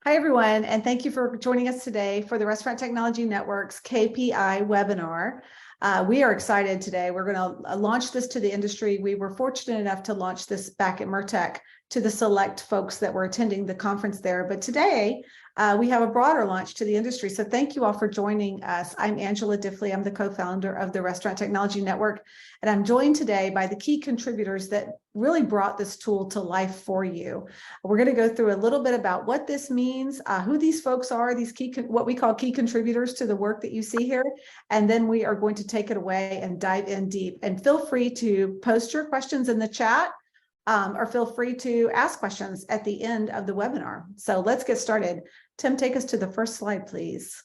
Hi, everyone, and thank you for joining us today for the Restaurant Technology Network's KPI webinar. We are excited today. We're going to launch this to the industry. We were fortunate enough to launch this back at MERTEC to the select folks that were attending the conference there. But today, we have a broader launch to the industry. So thank you all for joining us. I'm Angela Diffley. I'm the co-founder of the Restaurant Technology Network, and I'm joined today by the key contributors that really brought this tool to life for you. We're going to go through a little bit about what this means, who these folks are, these what we call key contributors to the work that you see here, and then we are going to take it away and dive in deep. And feel free to post your questions in the chat, or feel free to ask questions at the end of the webinar. So let's get started. Tim, take us to the first slide, please.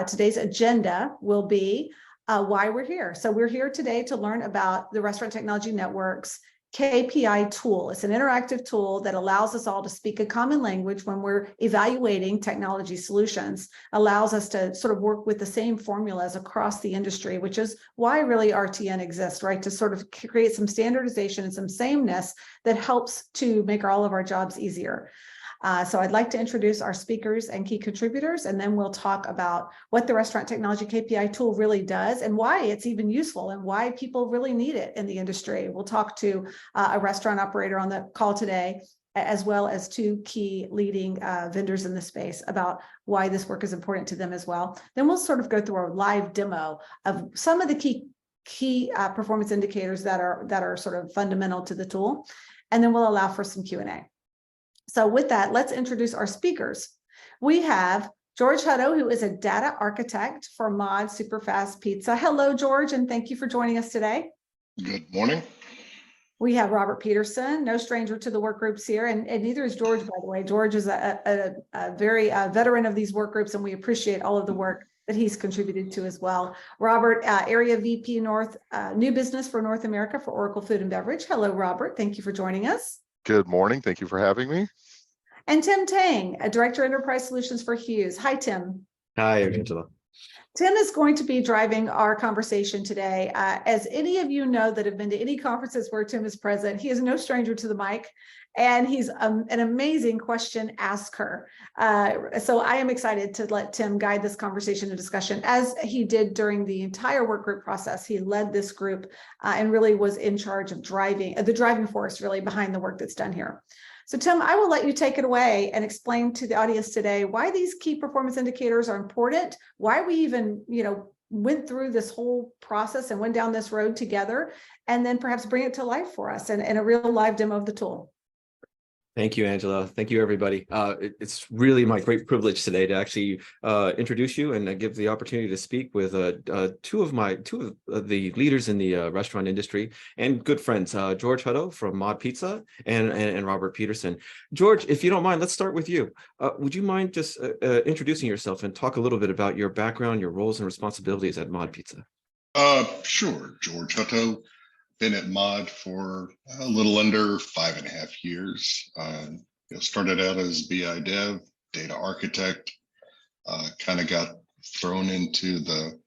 Today's agenda will be why we're here. So we're here today to learn about the Restaurant Technology Network's KPI tool. It's an interactive tool that allows us all to speak a common language when we're evaluating technology solutions, allows us to sort of work with the same formulas across the industry, which is why really RTN exists, right? To sort of create some standardization and some sameness that helps to make all of our jobs easier. So I'd like to introduce our speakers and key contributors, and then we'll talk about what the Restaurant Technology KPI tool really does and why it's even useful and why people really need it in the industry. We'll talk to a restaurant operator on the call today, as well as two key leading vendors in the space about why this work is important to them as well. Then we'll sort of go through a live demo of some of the key performance indicators that are sort of fundamental to the tool, and then we'll allow for some Q&A. So with that, let's introduce our speakers. We have George Hutto, who is a data architect for Mod Superfast Pizza. Hello, George, and thank you for joining us today. Good morning. We have Robert Peterson, no stranger to the work groups here, and neither is George, by the way. George is a very veteran of these work groups, and we appreciate all of the work that he's contributed to as well. Robert, Area VP North, New Business for North America for Oracle Food and Beverage. Hello, Robert. Thank you for joining us. Good morning. Thank you for having me. And Tim Tang, a Director Enterprise Solutions for Hughes. Hi, Tim. Hi, Angela. Tim is going to be driving our conversation today. As any of you know that have been to any conferences where Tim is present, he is no stranger to the mic, and he's an amazing question asker. So I am excited to let Tim guide this conversation and discussion as he did during the entire work group process. He led this group and really was in charge of the driving force really behind the work that's done here. So Tim, I will let you take it away and explain to the audience today why these key performance indicators are important, why we even, went through this whole process and went down this road together, and then perhaps bring it to life for us in a real live demo of the tool. Thank you, Angela. Thank you, everybody. It's really my great privilege today to actually introduce you and give the opportunity to speak with two of the leaders in the restaurant industry and good friends, George Hutto from Mod Pizza and Robert Peterson. George, if you don't mind, let's start with you. Would you mind just introducing yourself and talk a little bit about your background, your roles and responsibilities at Mod Pizza? Sure. George Hutto. Been at Mod for a little under 5.5 years. Started out as BI dev, data architect, kind of got thrown into the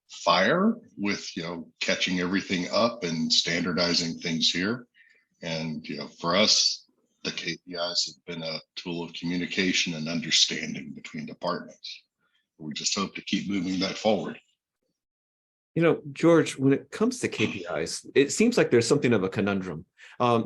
fire with, catching everything up and standardizing things here. And, for us, the KPIs have been a tool of communication and understanding between departments. We just hope to keep moving that forward. George, when it comes to KPIs, it seems like there's something of a conundrum.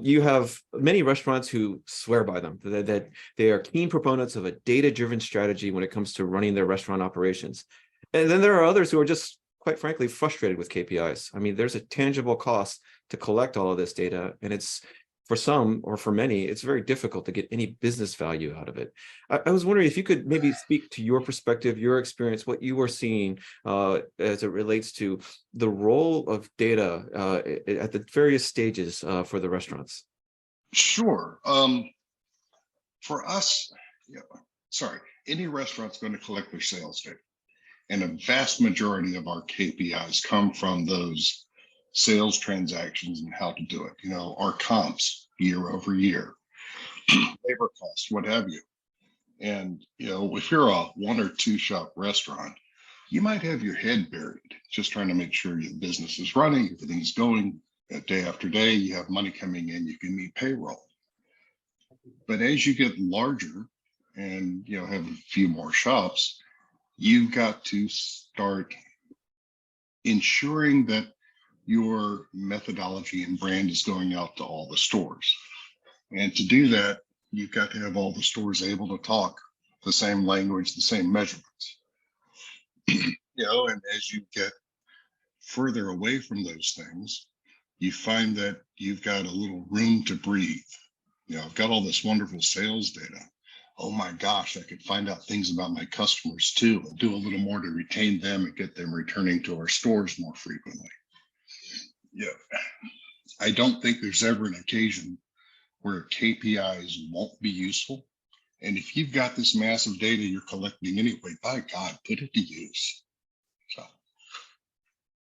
You have many restaurants who swear by them, that they are keen proponents of a data-driven strategy when it comes to running their restaurant operations. And then there are others who are just, quite frankly, frustrated with KPIs. I mean, there's a tangible cost to collect all of this data, and it's, for some or for many, it's very difficult to get any business value out of it. I was wondering if you could maybe speak to your perspective, your experience, what you were seeing as it relates to the role of data at the various stages for the restaurants. Sure. For us, any restaurant's going to collect their sales data. And a vast majority of our KPIs come from those sales transactions and how to do it. Our comps year over year, labor costs, what have you. And, if you're a 1 or 2 shop restaurant, you might have your head buried just trying to make sure your business is running, everything's going day after day, you have money coming in, you can meet payroll. But as you get larger and have a few more shops, you've got to start ensuring that your methodology and brand is going out to all the stores. And to do that, you've got to have all the stores able to talk the same language, the same measurements. And as you get further away from those things, you find that you've got a little room to breathe. I've got all this wonderful sales data. Oh my gosh, I could find out things about my customers too, and do a little more to retain them and get them returning to our stores more frequently. I don't think there's ever an occasion where KPIs won't be useful. And if you've got this massive data you're collecting anyway, by God, put it to use. So.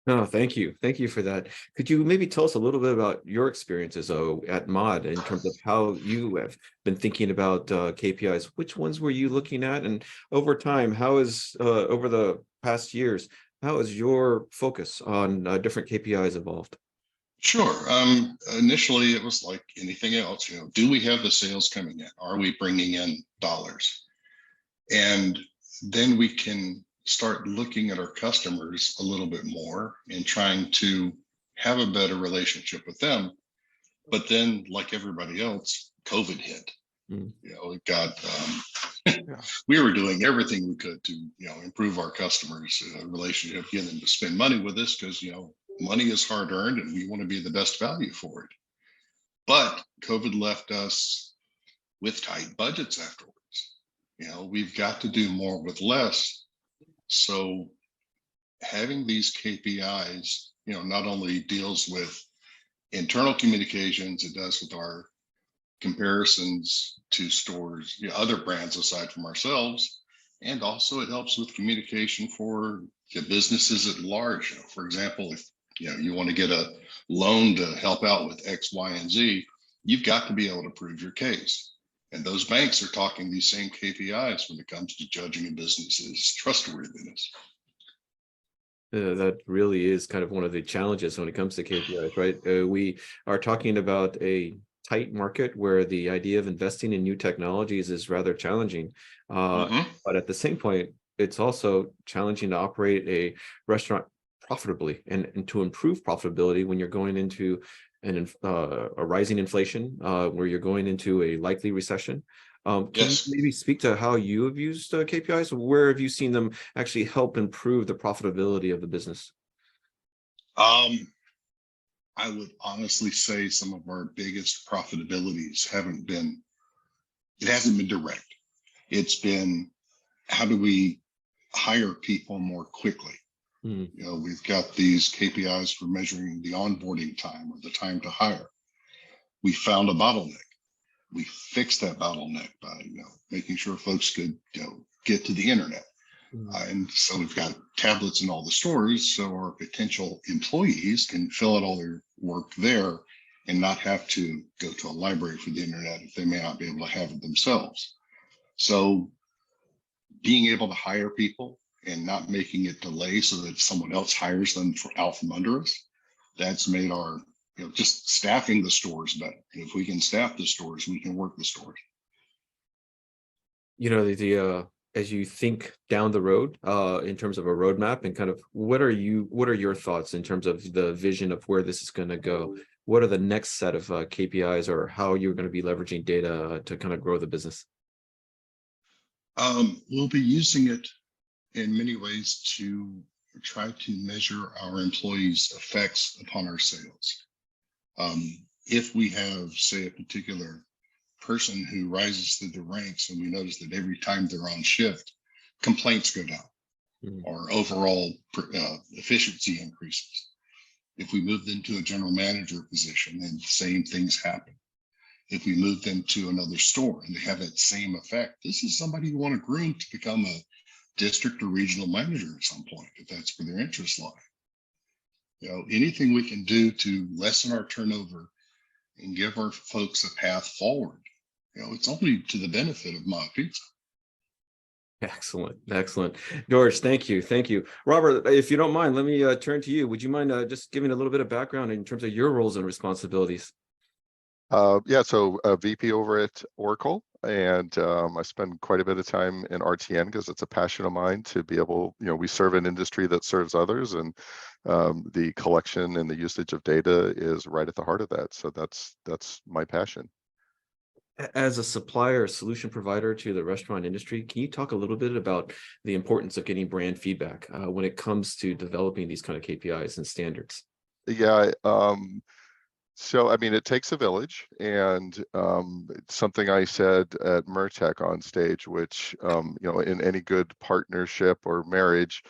No, thank you. Thank you for that. Could you maybe tell us a little bit about your experiences at Mod in terms of how you have been thinking about KPIs? Which ones were you looking at? And over time, how is, over the past years, how has your focus on different KPIs evolved? Sure. Initially, it was like anything else. Do we have the sales coming in? Are we bringing in dollars? And then we can start looking at our customers a little bit more and trying to have a better relationship with them. But then, like everybody else, COVID hit. It got we were doing everything we could to improve our customers' relationship, get them to spend money with us because money is hard earned and we want to be the best value for it. But COVID left us with tight budgets afterwards. We've got to do more with less. So having these KPIs, not only deals with internal communications, it does with our comparisons to stores, other brands aside from ourselves. And also it helps with communication for the businesses at large. For example, if you want to get a loan to help out with X, Y, and Z, you've got to be able to prove your case. And those banks are talking these same KPIs when it comes to judging a business's trustworthiness. That really is kind of one of the challenges when it comes to KPIs, right? We are talking about a tight market where the idea of investing in new technologies is rather challenging. But at the same point, it's also challenging to operate a restaurant profitably and to improve profitability when you're going into a rising inflation, where you're going into a likely recession. Can you maybe speak to how you have used KPIs? Where have you seen them actually help improve the profitability of the business? I would honestly say some of our biggest profitabilities hasn't been direct. It's been, how do we hire people more quickly? We've got these KPIs for measuring the onboarding time or the time to hire. We found a bottleneck. We fixed that bottleneck by making sure folks could get to the internet. And so we've got tablets in all the stores, so our potential employees can fill out all their work there and not have to go to a library for the internet if they may not be able to have it themselves. So being able to hire people and not making it delay so that someone else hires them out from under us, that's made our, just staffing the stores better. If we can staff the stores, we can work the stores. As you think down the road, in terms of a roadmap and kind of what are your thoughts in terms of the vision of where this is going to go? What are the next set of KPIs, or how you're going to be leveraging data to kind of grow the business? We'll be using it in many ways to try to measure our employees' effects upon our sales. If we have, say, a particular person who rises through the ranks and we notice that every time they're on shift, complaints go down or overall efficiency increases. If we move them to a general manager position, then the same things happen. If we move them to another store and they have that same effect, this is somebody you want to groom to become a district or regional manager at some point, if that's where their interests lie. Anything we can do to lessen our turnover and give our folks a path forward, it's only to the benefit of Mod Pizza. Excellent. George, thank you. Robert, if you don't mind, let me turn to you. Would you mind just giving a little bit of background in terms of your roles and responsibilities? Yeah, so VP over at Oracle, and I spend quite a bit of time in RTN because it's a passion of mine to be able, we serve an industry that serves others, and the collection and the usage of data is right at the heart of that. So that's my passion. As a supplier, solution provider to the restaurant industry, can you talk a little bit about the importance of getting brand feedback when it comes to developing these kind of KPIs and standards? Yeah, so I mean, it takes a village, and it's something I said at Mertech on stage, which in any good partnership or marriage,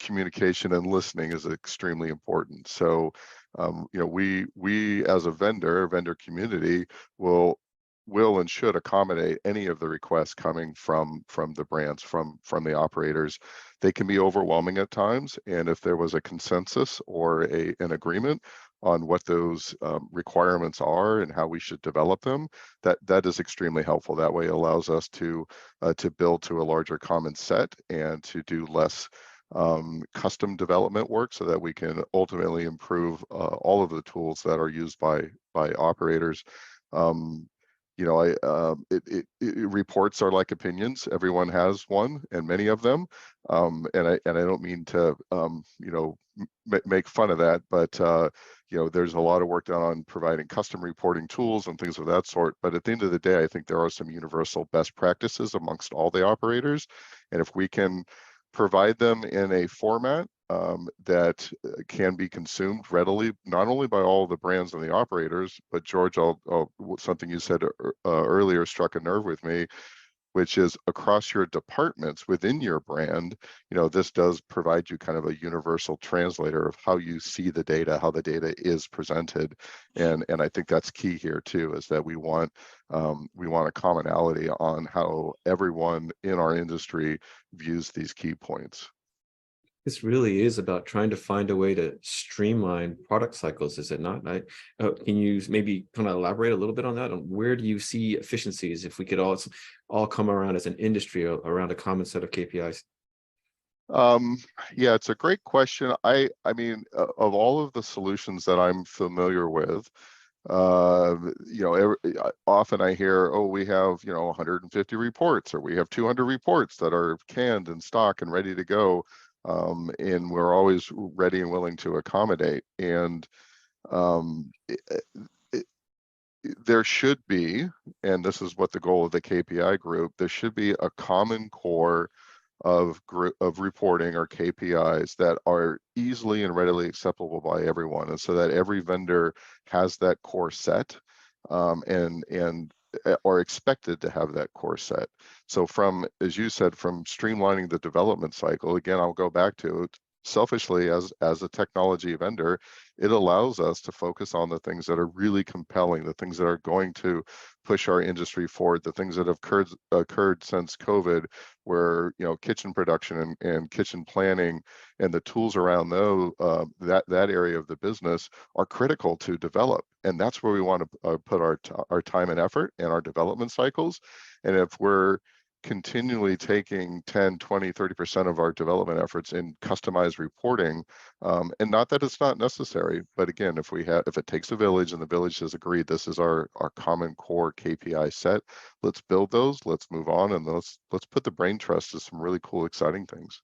communication and listening is extremely important. So we as a vendor community will and should accommodate any of the requests coming from the brands, from the operators. They can be overwhelming at times, and if there was a consensus or an agreement on what those requirements are and how we should develop them, that is extremely helpful. That way it allows us to build to a larger common set and to do less custom development work, so that we can ultimately improve all of the tools that are used by operators. Reports are like opinions. Everyone has one, and many of them. And I don't mean to make fun of that, but there's a lot of work done on providing custom reporting tools and things of that sort. But at the end of the day, I think there are some universal best practices amongst all the operators, and if we can provide them in a format that can be consumed readily, not only by all the brands and the operators, but George, something you said earlier struck a nerve with me, which is across your departments within your brand. This does provide you kind of a universal translator of how you see the data, how the data is presented, and I think that's key here too, is that we want a commonality on how everyone in our industry views these key points. This really is about trying to find a way to streamline product cycles, is it not? Can you maybe kind of elaborate a little bit on that? On where do you see efficiencies if we could all come around as an industry around a common set of KPIs? Yeah, it's a great question. I mean, of all of the solutions that I'm familiar with, often I hear, oh, we have 150 reports, or we have 200 reports that are canned in stock and ready to go. And we're always ready and willing to accommodate. And there should be, and this is what the goal of the KPI group, there should be a common core of reporting or KPIs that are easily and readily acceptable by everyone, and so that every vendor has that core set, and are expected to have that core set. So from, as you said, from streamlining the development cycle, again, I'll go back to it. Selfishly, as a technology vendor, it allows us to focus on the things that are really compelling, the things that are going to push our industry forward, the things that have occurred since COVID, where kitchen production and kitchen planning and the tools around that area of the business are critical to develop. And that's where we want to put our time and effort and our development cycles. And if we're continually taking 10, 20, 30% of our development efforts in customized reporting, and not that it's not necessary, but again, if it takes a village and the village has agreed this is our common core KPI set, let's build those, let's move on, and let's put the brain trust to some really cool, exciting things.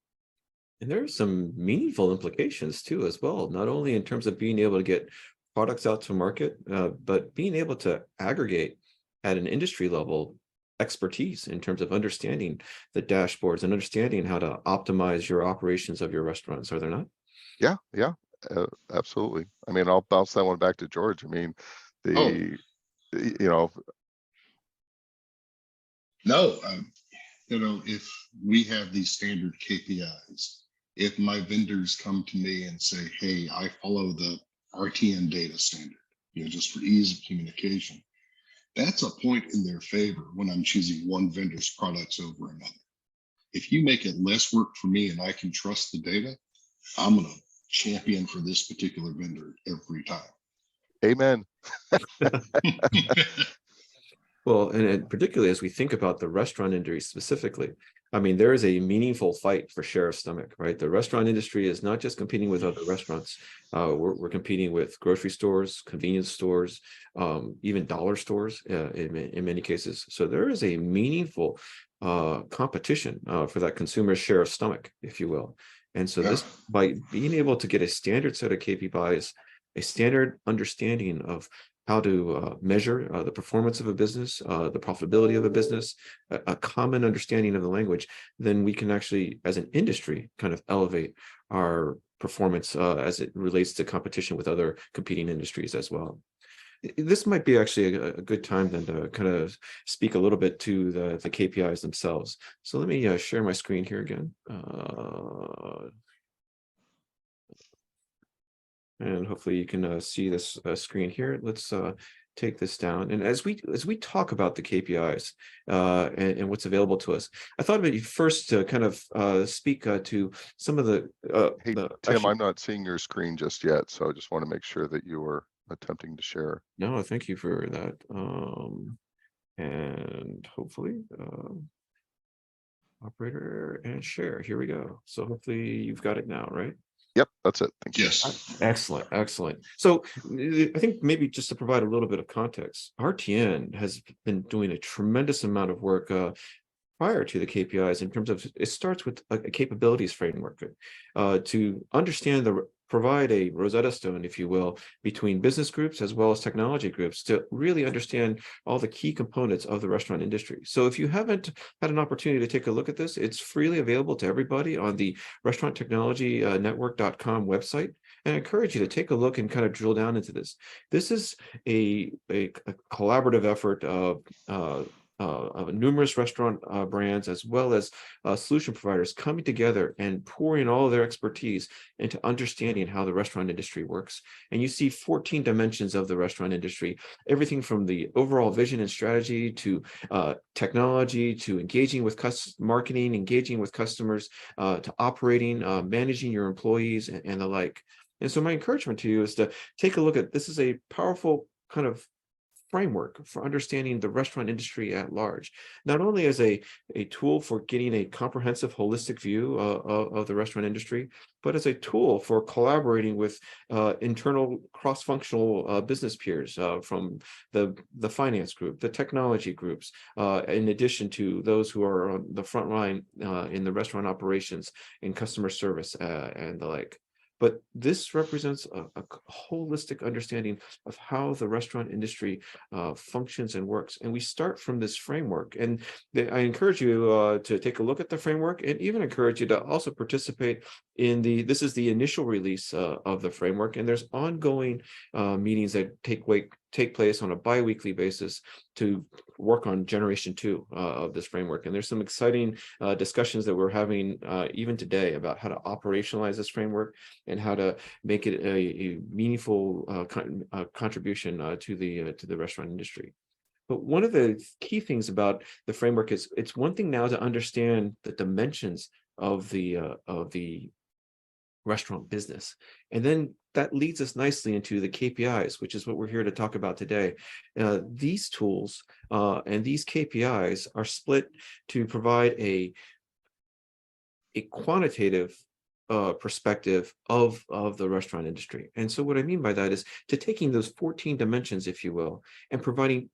And there are some meaningful implications too, as well, not only in terms of being able to get products out to market, but being able to aggregate at an industry level expertise in terms of understanding the dashboards and understanding how to optimize your operations of your restaurants, are there not? Yeah, absolutely. I mean, I'll bounce that one back to George. I mean, No, if we have these standard KPIs, if my vendors come to me and say, hey, I follow the RTN data standard, just for ease of communication, that's a point in their favor when I'm choosing one vendor's products over another. If you make it less work for me and I can trust the data, I'm going to champion for this particular vendor every time. Amen. Well, and particularly as we think about the restaurant industry specifically, I mean, there is a meaningful fight for share of stomach, right? The restaurant industry is not just competing with other restaurants. We're competing with grocery stores, convenience stores, even dollar stores in many cases. So there is a meaningful competition for that consumer's share of stomach, if you will. And so Yeah. this, by being able to get a standard set of KPIs, a standard understanding of how to measure the performance of a business, the profitability of a business, a common understanding of the language, then we can actually, as an industry, kind of elevate our performance as it relates to competition with other competing industries as well. This might be actually a good time then to kind of speak a little bit to the KPIs themselves. So let me share my screen here again. And hopefully you can see this screen here. Let's take this down. And as we talk about the KPIs and what's available to us, I thought maybe first to kind of speak to some of the. Hey, Tim, I'm not seeing your screen just yet, so I just want to make sure that you are attempting to share. No, thank you for that. And hopefully, operator and share. Here we go. So hopefully you've got it now, right? Yep, that's it. Thank you. Yes. Excellent, excellent. So I think maybe just to provide a little bit of context, RTN has been doing a tremendous amount of work prior to the KPIs in terms of, it starts with a capabilities framework to understand provide a Rosetta Stone, if you will, between business groups as well as technology groups to really understand all the key components of the restaurant industry. So if you haven't had an opportunity to take a look at this, it's freely available to everybody on the restauranttechnologynetwork.com website. And I encourage you to take a look and kind of drill down into this. This is a collaborative effort of numerous restaurant brands as well as solution providers coming together and pouring all of their expertise into understanding how the restaurant industry works. And you see 14 dimensions of the restaurant industry, everything from the overall vision and strategy to technology, to engaging with marketing, engaging with customers, to operating, managing your employees and the like. And so my encouragement to you is to take a look at, this is a powerful kind of framework for understanding the restaurant industry at large, not only as a tool for getting a comprehensive, holistic view of the restaurant industry, but as a tool for collaborating with internal cross-functional business peers from the finance group, the technology groups, in addition to those who are on the front line in the restaurant operations, in customer service and the like. But this represents a holistic understanding of how the restaurant industry functions and works. And we start from this framework. And I encourage you to take a look at the framework, and even encourage you to also participate in this is the initial release of the framework. And there's ongoing meetings that take place on a bi-weekly basis to work on generation 2 of this framework. And there's some exciting discussions that we're having even today about how to operationalize this framework and how to make it a meaningful contribution to the restaurant industry. But one of the key things about the framework is, it's one thing now to understand the dimensions of the restaurant business. And then that leads us nicely into the KPIs, which is what we're here to talk about today. These tools and these KPIs are split to provide a quantitative perspective of the restaurant industry. And so what I mean by that is to taking those 14 dimensions, if you will, and providing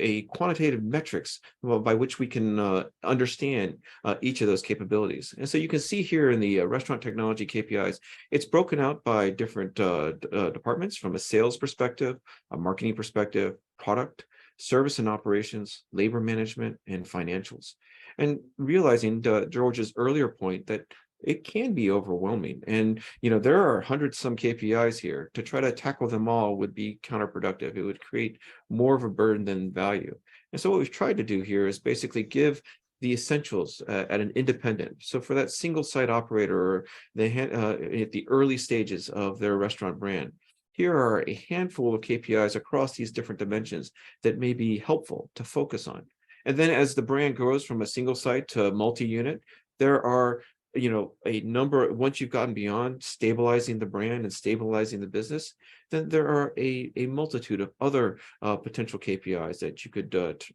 a quantitative metrics by which we can understand each of those capabilities. And so you can see here in the restaurant technology KPIs, it's broken out by different departments, from a sales perspective, a marketing perspective, product, service and operations, labor management, and financials. And realizing George's earlier point that it can be overwhelming. And, there are hundreds some KPIs here. To try to tackle them all would be counterproductive. It would create more of a burden than value. And so what we've tried to do here is basically give the essentials at an independent. So for that single site operator, or at the early stages of their restaurant brand, here are a handful of KPIs across these different dimensions that may be helpful to focus on. And then as the brand grows from a single site to multi-unit, there are a number, once you've gotten beyond stabilizing the brand and stabilizing the business, then there are a multitude of other potential KPIs that you could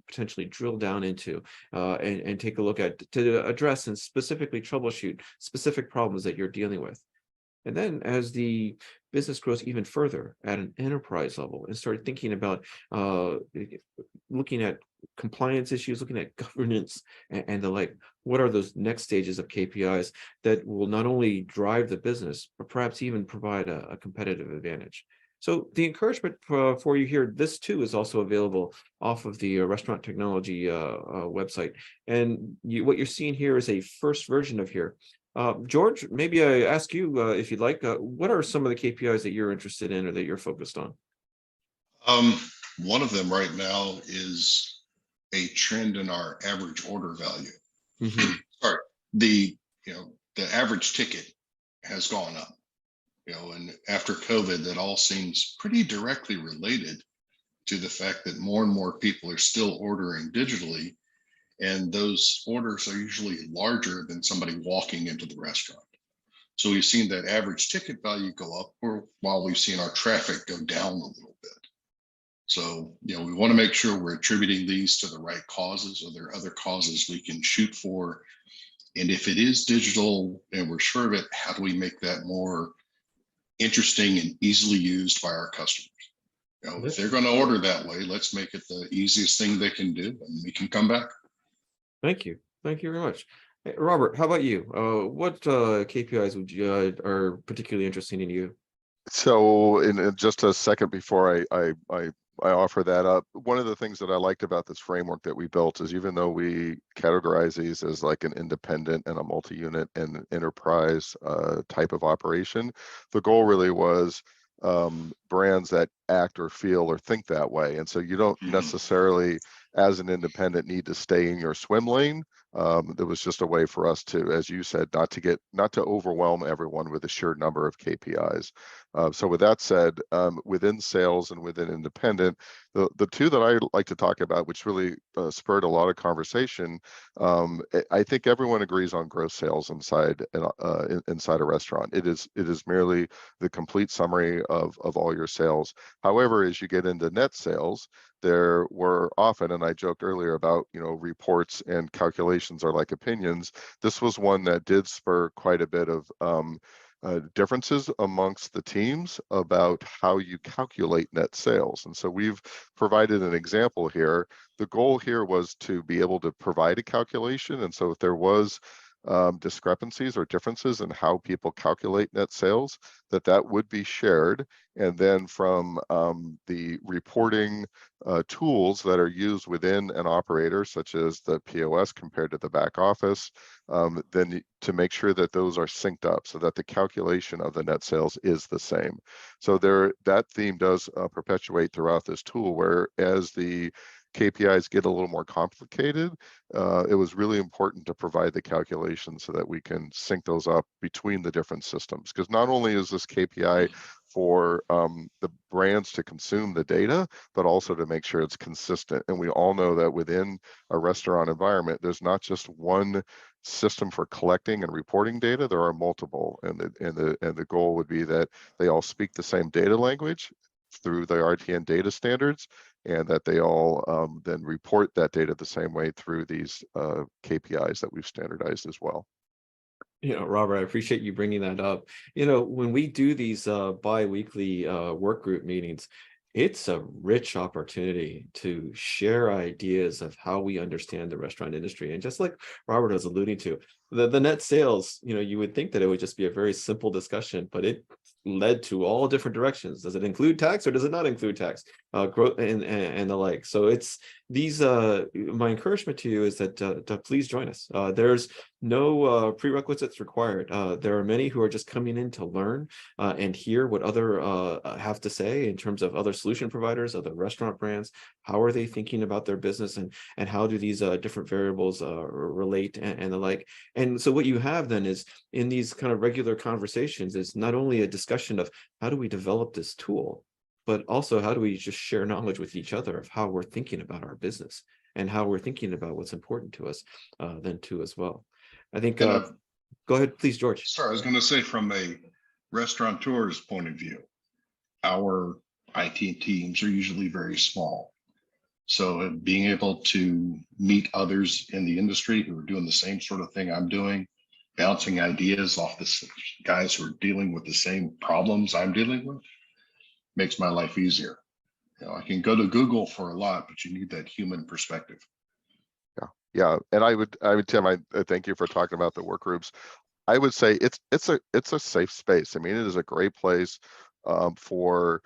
potentially drill down into and take a look at to address and specifically troubleshoot specific problems that you're dealing with. And then as the business grows even further at an enterprise level and start thinking about looking at compliance issues, looking at governance and the like, what are those next stages of KPIs that will not only drive the business, but perhaps even provide a competitive advantage? So the encouragement for you here, this too is also available off of the restaurant technology website. And what you're seeing here is a first version of here. George, maybe I ask you if you'd like, what are some of the KPIs that you're interested in or that you're focused on? One of them right now is a trend in our average order value. Mm-hmm. Sorry, the average ticket has gone up. And after COVID, that all seems pretty directly related to the fact that more and more people are still ordering digitally. And those orders are usually larger than somebody walking into the restaurant. So we've seen that average ticket value go up, or while we've seen our traffic go down a little bit. So, we want to make sure we're attributing these to the right causes, or there are other causes we can shoot for. And if it is digital and we're sure of it, how do we make that more interesting and easily used by our customers? If they're going to order that way, let's make it the easiest thing they can do, and we can come back. Thank you. Thank you very much. Hey, Robert, how about you? What KPIs would you are particularly interesting in you? So in just a second before I offer that up, one of the things that I liked about this framework that we built is, even though we categorize these as like an independent and a multi-unit and enterprise type of operation, the goal really was brands that act or feel or think that way. And so you don't necessarily, as an independent, need to stay in your swim lane. There was just a way for us to, as you said, not to overwhelm everyone with a sheer number of KPIs. So with that said, within sales and within independent, the two that I like to talk about, which really spurred a lot of conversation, I think everyone agrees on gross sales inside a restaurant. It is merely the complete summary of all your sales. However, as you get into net sales, there were often, and I joked earlier about, reports and calculations are like opinions. This was one that did spur quite a bit of differences amongst the teams about how you calculate net sales. And so we've provided an example here. The goal here was to be able to provide a calculation. And so if there was discrepancies or differences in how people calculate net sales, that would be shared. And then from the reporting tools that are used within an operator, such as the POS compared to the back office, then to make sure that those are synced up so that the calculation of the net sales is the same. So that theme does perpetuate throughout this tool, where as the KPIs get a little more complicated, it was really important to provide the calculations so that we can sync those up between the different systems. Because not only is this KPI for the brands to consume the data, but also to make sure it's consistent. And we all know that within a restaurant environment, there's not just one system for collecting and reporting data. There are multiple, and the goal would be that they all speak the same data language through the RTN data standards, and that they all then report that data the same way through these KPIs that we've standardized as well. Robert, I appreciate you bringing that up. When we do these bi-weekly work group meetings, it's a rich opportunity to share ideas of how we understand the restaurant industry. And just like Robert was alluding to, the net sales, you would think that it would just be a very simple discussion, but it led to all different directions. Does it include tax or does it not include tax? Growth and the like. So it's these, my encouragement to you is that to please join us. There's no prerequisites required. There are many who are just coming in to learn and hear what other have to say in terms of other solution providers, other restaurant brands. How are they thinking about their business, and how do these different variables relate and the like. And so what you have then is, in these kind of regular conversations, is not only a discussion of how do we develop this tool, but also how do we just share knowledge with each other of how we're thinking about our business and how we're thinking about what's important to us then too as well. I think Go ahead, please, George. Sorry, I was going to say from a restaurateur's point of view, our IT teams are usually very small. So being able to meet others in the industry who are doing the same sort of thing I'm doing, bouncing ideas off the guys who are dealing with the same problems I'm dealing with, makes my life easier. You know, I can go to Google for a lot, but you need that human perspective. Yeah. And I would, Tim, I thank you for talking about the work groups. I would say it's a safe space. I mean, it is a great place for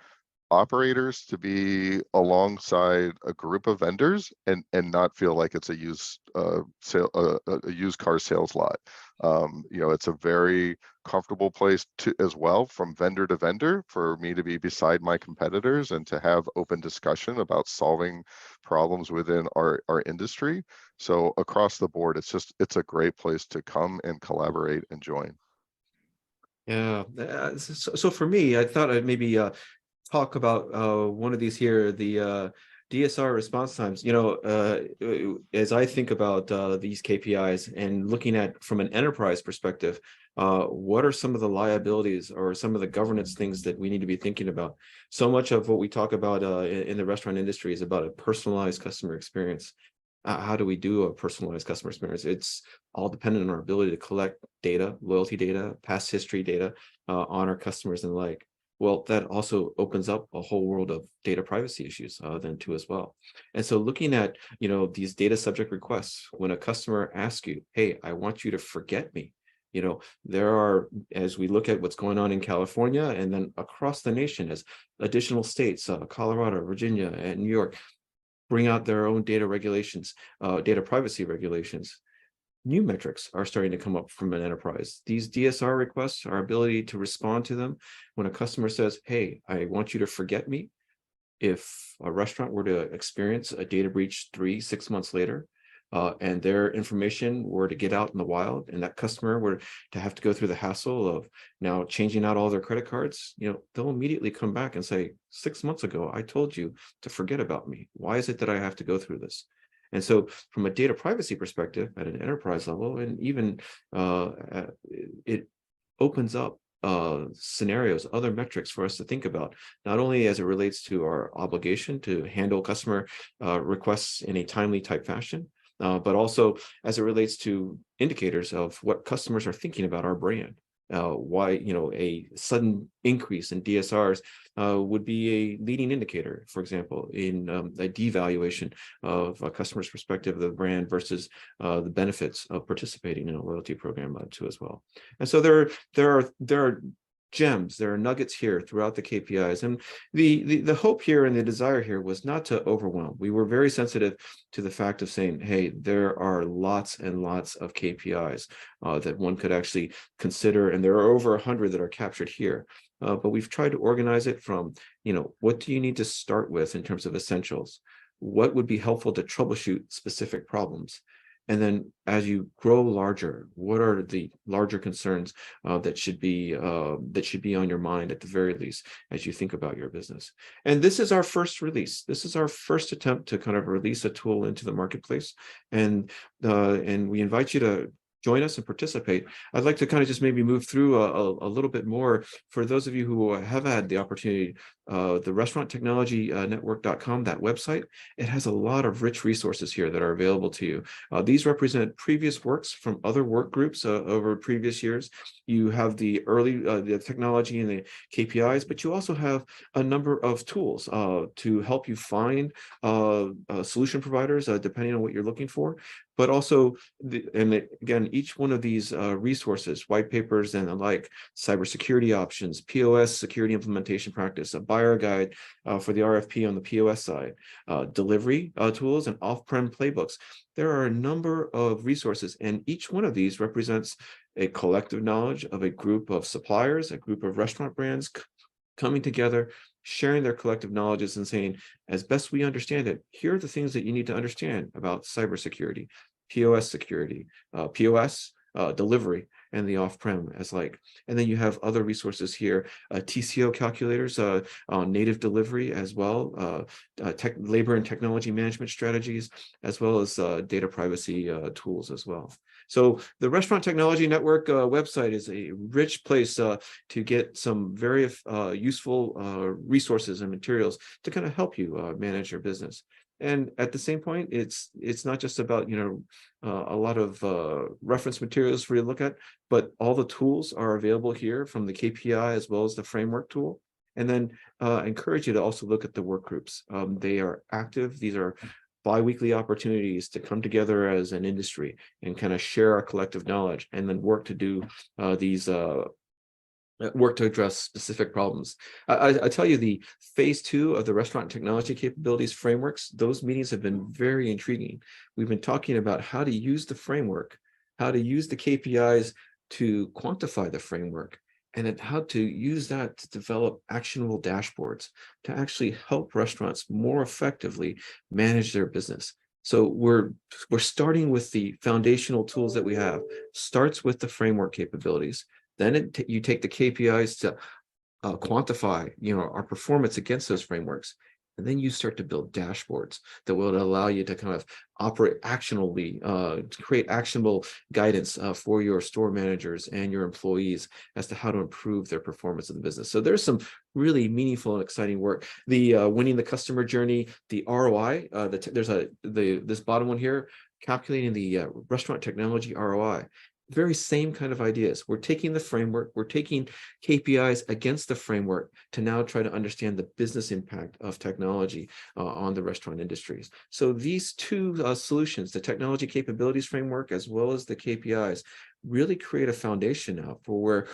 operators to be alongside a group of vendors and not feel like it's a used car sales lot. You know, it's a very comfortable place to as well, from vendor to vendor, for me to be beside my competitors and to have open discussion about solving problems within our industry. So across the board, it's a great place to come and collaborate and join. Yeah. So for me, I thought I'd maybe talk about one of these here, the DSR response times. You know, as I think about these KPIs and looking at from an enterprise perspective, what are some of the liabilities or some of the governance things that we need to be thinking about? So much of what we talk about in the restaurant industry is about a personalized customer experience. How do we do a personalized customer experience? It's all dependent on our ability to collect data, loyalty data, past history data on our customers and the like. Well, that also opens up a whole world of data privacy issues then too as well. And so looking at, you know, these data subject requests, when a customer asks you, hey, I want you to forget me, you know, there are, as we look at what's going on in California and then across the nation as additional states, Colorado, Virginia, and New York, bring out their own data regulations, data privacy regulations. New metrics are starting to come up from an enterprise. These DSR requests, our ability to respond to them when a customer says, hey, I want you to forget me. If a restaurant were to experience a data breach 3-6 months later, and their information were to get out in the wild, and that customer were to have to go through the hassle of now changing out all their credit cards, you know, they'll immediately come back and say, 6 months ago, I told you to forget about me. Why is it that I have to go through this? And so from a data privacy perspective at an enterprise level, and even it opens up scenarios, other metrics for us to think about, not only as it relates to our obligation to handle customer requests in a timely type fashion, but also as it relates to indicators of what customers are thinking about our brand. Why, you know, a sudden increase in DSRs would be a leading indicator, for example, in a devaluation of a customer's perspective of the brand versus the benefits of participating in a loyalty program too as well. And so there are gems, there are nuggets here throughout the KPIs, and the hope here and the desire here was not to overwhelm. We were very sensitive to the fact of saying, hey, there are lots and lots of KPIs that one could actually consider, and there are over 100 that are captured here. But we've tried to organize it from, you know, what do you need to start with in terms of essentials? What would be helpful to troubleshoot specific problems? And then as you grow larger, what are the larger concerns that should be on your mind at the very least as you think about your business? And this is our first release. This is our first attempt to kind of release a tool into the marketplace. And we invite you to join us and participate. I'd like to kind of just maybe move through a little bit more for those of you who have had the opportunity. The restauranttechnologynetwork.com, that website, it has a lot of rich resources here that are available to you. These represent previous works from other work groups over previous years. You have the the technology and the KPIs, but you also have a number of tools to help you find solution providers depending on what you're looking for. But also, again, each one of these resources, white papers and the like, cybersecurity options, POS security implementation practice, a buyer guide for the RFP on the POS side, delivery tools, and off-prem playbooks. There are a number of resources, and each one of these represents a collective knowledge of a group of suppliers, a group of restaurant brands coming together, sharing their collective knowledges and saying, as best we understand it, here are the things that you need to understand about cybersecurity, POS security, POS, delivery, and the off-prem as like. And then you have other resources here, TCO calculators on native delivery as well, labor and technology management strategies, as well as data privacy tools as well. So the Restaurant Technology Network website is a rich place to get some very useful resources and materials to kind of help you manage your business. And at the same point, it's not just about, a lot of reference materials for you to look at, but all the tools are available here, from the KPI as well as the framework tool. And then encourage you to also look at the work groups. They are active. These are bi-weekly opportunities to come together as an industry and kind of share our collective knowledge, and then work to do these work to address specific problems. I tell you, the phase 2 of the restaurant technology capabilities frameworks, those meetings have been very intriguing. We've been talking about how to use the framework, how to use the KPIs to quantify the framework, and then how to use that to develop actionable dashboards to actually help restaurants more effectively manage their business. So we're starting with the foundational tools that we have. Starts with the framework capabilities. Then you take the KPIs to quantify, our performance against those frameworks. And then you start to build dashboards that will allow you to kind of operate actionably, to create actionable guidance for your store managers and your employees as to how to improve their performance of the business. So there's some really meaningful and exciting work. The winning the customer journey, the ROI, there's this bottom one here, calculating the restaurant technology ROI. Very same kind of ideas. We're taking the framework, we're taking KPIs against the framework to now try to understand the business impact of technology on the restaurant industries. So these two solutions, the technology capabilities framework as well as the KPIs, really create a foundation now for where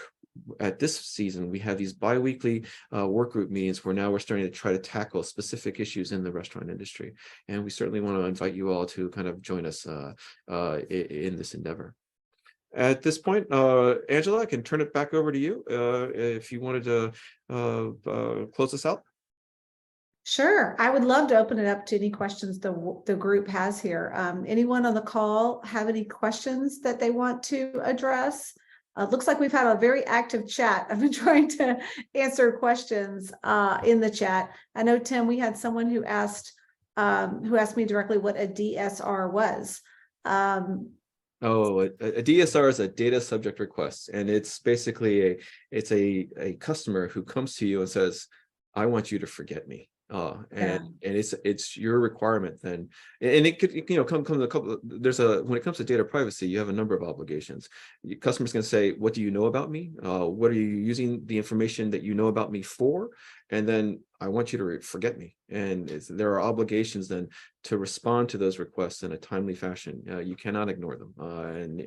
at this season we have these bi-weekly work group meetings where now we're starting to try to tackle specific issues in the restaurant industry. And we certainly want to invite you all to kind of join us in this endeavor. At this point, Angela, I can turn it back over to you if you wanted to close this out. Sure. I would love to open it up to any questions the group has here. Anyone on the call have any questions that they want to address? Looks like we've had a very active chat. I've been trying to answer questions in the chat. I know, Tim, we had someone who asked me directly what a DSR was. Oh, a DSR is a data subject request, and it's basically a customer who comes to you and says, "I want you to forget me." And it's your requirement then, and it could come to a couple. When it comes to data privacy, you have a number of obligations. Your customer's going to say, "What do you know about me? What are you using the information that you know about me for?" And then, "I want you to forget me." And there are obligations then to respond to those requests in a timely fashion. You cannot ignore them, and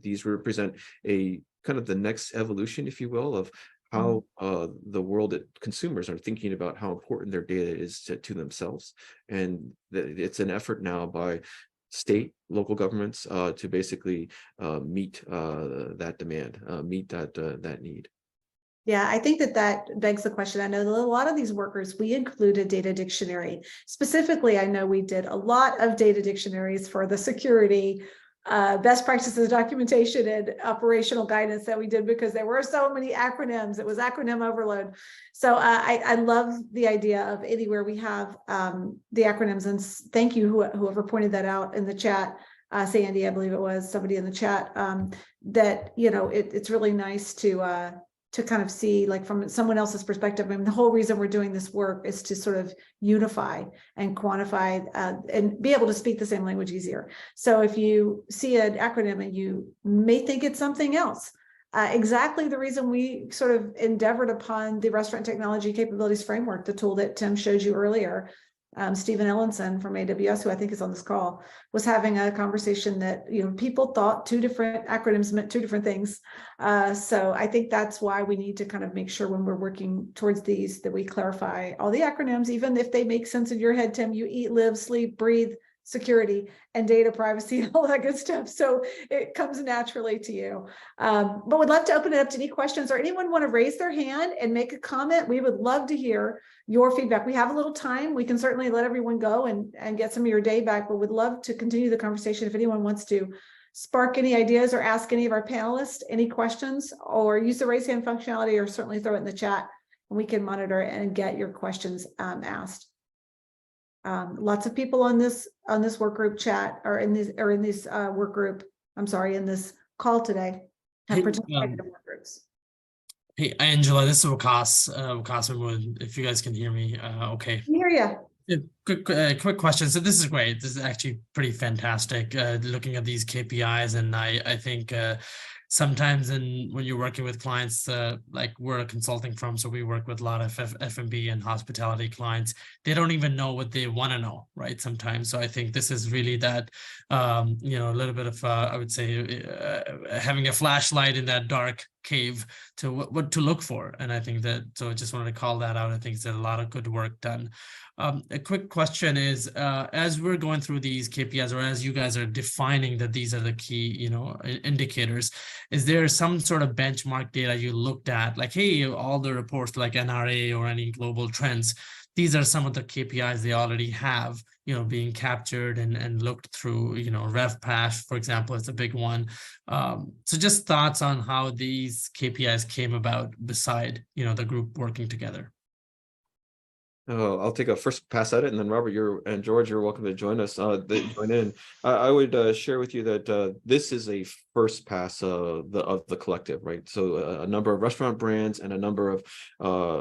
these represent a kind of the next evolution, if you will, of how the world consumers are thinking about how important their data is to themselves. And it's an effort now by state, local governments to basically meet that demand, meet that need. Yeah, I think that begs the question. I know that a lot of these workers, we include a data dictionary. Specifically, I know we did a lot of data dictionaries for the security, best practices documentation and operational guidance that we did, because there were so many acronyms. It was acronym overload. So I love the idea of anywhere we have the acronyms, and thank you whoever pointed that out in the chat. Sandy, I believe it was somebody in the chat, that it's really nice to kind of see, like, from someone else's perspective. I mean, the whole reason we're doing this work is to sort of unify and quantify and be able to speak the same language easier. So if you see an acronym and you may think it's something else, exactly the reason we sort of endeavored upon the restaurant technology capabilities framework, the tool that Tim showed you earlier. Stephen Ellenson from AWS, who I think is on this call, was having a conversation that people thought two different acronyms meant two different things. So I think that's why we need to kind of make sure when we're working towards these that we clarify all the acronyms, even if they make sense in your head. Tim, you eat, live, sleep, breathe security and data privacy and all that good stuff. So it comes naturally to you. But we'd love to open it up to any questions, or anyone want to raise their hand and make a comment. We would love to hear your feedback. We have a little time. We can certainly let everyone go and get some of your day back, but we'd love to continue the conversation. If anyone wants to spark any ideas or ask any of our panelists any questions, or use the raise hand functionality, or certainly throw it in the chat and we can monitor it and get your questions asked. Lots of people on this work group chat or in this work group, I'm sorry, in this call today have Hey, participated in work groups. Hey, Angela, this is Wakas. If you guys can hear me, okay. I hear you. Quick question. So this is great. This is actually pretty fantastic. Looking at these KPIs, and I think sometimes when you're working with clients, like we're a consulting firm, so we work with a lot of F&B and hospitality clients. They don't even know what they want to know, right? Sometimes. So I think this is really that, a little bit of, I would say, having a flashlight in that dark cave to what to look for. And I think that, so I just wanted to call that out. I think it's a lot of good work done. A quick question is, as we're going through these KPIs, or as you guys are defining that these are the key, indicators, is there some sort of benchmark data you looked at, like, hey, all the reports like NRA or any global trends, these are some of the KPIs they already have, being captured and looked through, RevPAS, for example, is a big one. So just thoughts on how these KPIs came about beside, the group working together. I'll take a first pass at it, and then Robert, and George, you're welcome to join us. Join in. I would share with you that this is a first pass of the collective, right? So a number of restaurant brands and a number of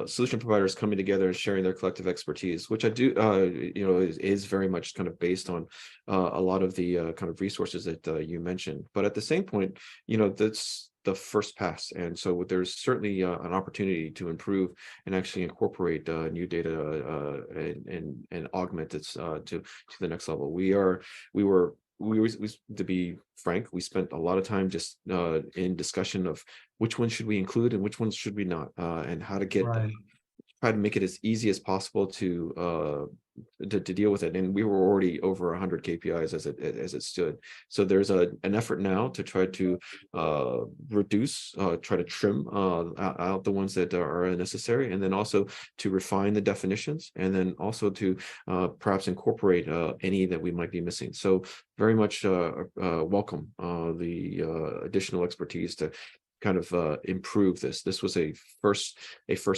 solution providers coming together and sharing their collective expertise, which I do, is very much kind of based on a lot of the kind of resources that you mentioned. But at the same point, that's the first pass, and so there's certainly an opportunity to improve and actually incorporate new data and augment it to the next level. To be frank, we spent a lot of time just in discussion of which ones should we include and which ones should we not, and how to get Right. try to make it as easy as possible to deal with it. And we were already over 100 KPIs as it stood. So there's an effort now to try to reduce, try to trim out the ones that are unnecessary, and then also to refine the definitions, and then also to perhaps incorporate any that we might be missing. So very much welcome the additional expertise to kind of improve this. This was a first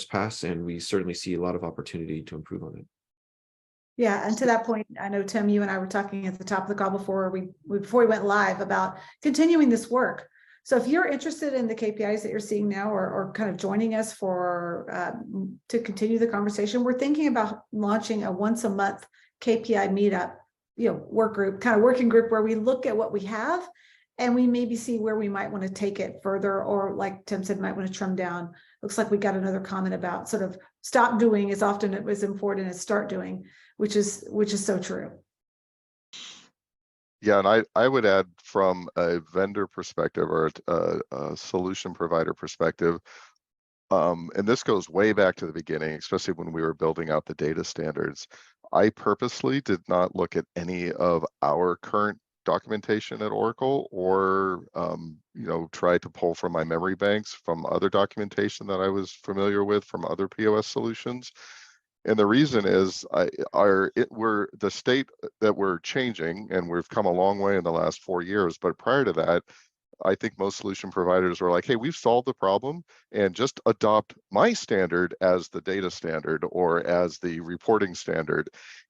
pass, and we certainly see a lot of opportunity to improve on it. Yeah, and to that point, I know, Tim, you and I were talking at the top of the call before we went live about continuing this work. So if you're interested in the KPIs that you're seeing now, or kind of joining us for to continue the conversation, we're thinking about launching a once a month KPI meetup, work group, kind of working group, where we look at what we have and we maybe see where we might want to take it further, or like Tim said, might want to trim down. Looks like we got another comment about sort of stop doing as often as important as start doing, which is so true. Yeah, and I would add, from a vendor perspective or a solution provider perspective, and this goes way back to the beginning, especially when we were building out the data standards. I purposely did not look at any of our current documentation at Oracle, or try to pull from my memory banks from other documentation that I was familiar with from other POS solutions. And the reason is we're the state that we're changing, and we've come a long way in the last 4 years. But prior to that, I think most solution providers were like, hey, we've solved the problem, and just adopt my standard as the data standard or as the reporting standard.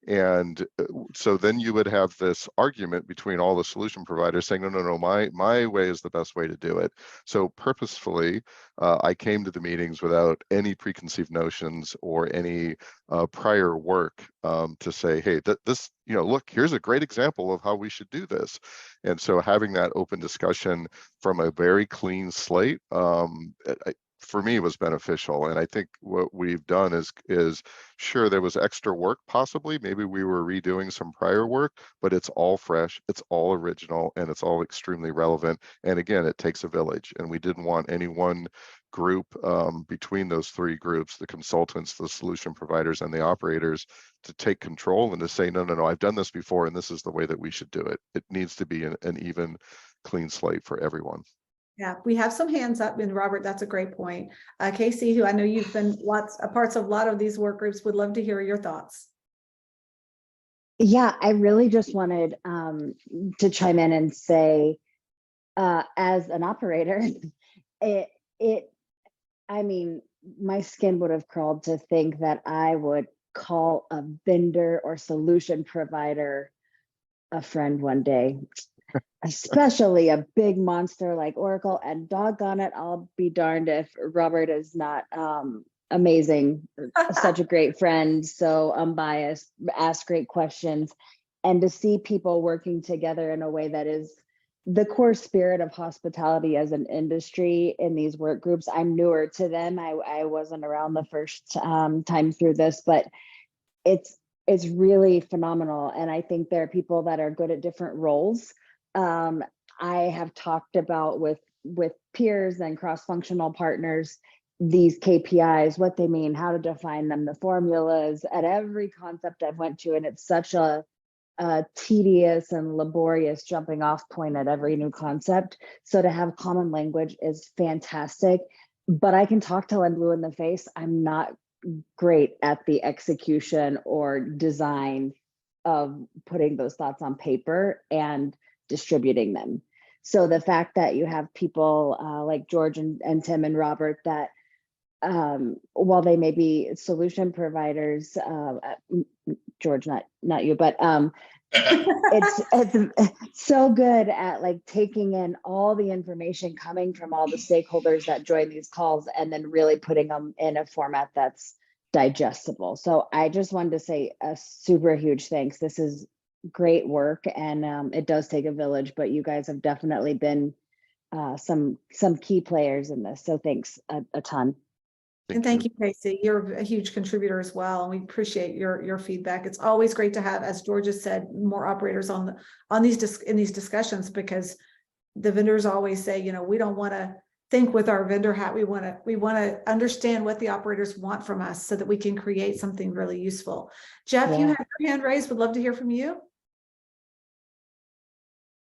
And so then you would have this argument between all the solution providers saying, no, my way is the best way to do it. So purposefully, I came to the meetings without any preconceived notions or any prior work to say, hey, this, look, here's a great example of how we should do this. And so having that open discussion from a very clean slate, for me, was beneficial. And I think what we've done is sure, there was extra work, possibly, maybe we were redoing some prior work, but it's all fresh, it's all original, and it's all extremely relevant. And again, it takes a village, and we didn't want any one group between those three groups, the consultants, the solution providers, and the operators, to take control and to say, no, I've done this before, and this is the way that we should do it. It needs to be an even, clean slate for everyone. Yeah, we have some hands up, and Robert, that's a great point. Casey, who I know you've been parts of a lot of these work groups, would love to hear your thoughts. Yeah, I really just wanted to chime in and say, as an operator, I mean, my skin would have crawled to think that I would call a vendor or solution provider a friend one day, especially a big monster like Oracle. And doggone it, I'll be darned if Robert is not amazing, such a great friend, so unbiased, ask great questions. And to see people working together in a way that is the core spirit of hospitality as an industry in these work groups. I'm newer to them. I wasn't around the first time through this, but it's really phenomenal. And I think there are people that are good at different roles. I have talked about with peers and cross-functional partners, these KPIs, what they mean, how to define them, the formulas at every concept I've went to. And it's such a tedious and laborious jumping off point at every new concept. So to have common language is fantastic, but I can talk till I'm blue in the face. I'm not great at the execution or design of putting those thoughts on paper and distributing them. So the fact that you have people like George and Tim and Robert that while they may be solution providers, George, not you, but it's so good at like taking in all the information coming from all the stakeholders that join these calls and then really putting them in a format that's digestible. So I just wanted to say a super huge thanks. This is great work, and it does take a village, but you guys have definitely been some key players in this. So thanks a ton. And thank you, Tracy. You're a huge contributor as well, and we appreciate your feedback. It's always great to have, as George has said, more operators in these discussions, because the vendors always say, you know, we don't want to think with our vendor hat. We want to understand what the operators want from us so that we can create something really useful. Jeff, you have your hand raised. Would love to hear from you.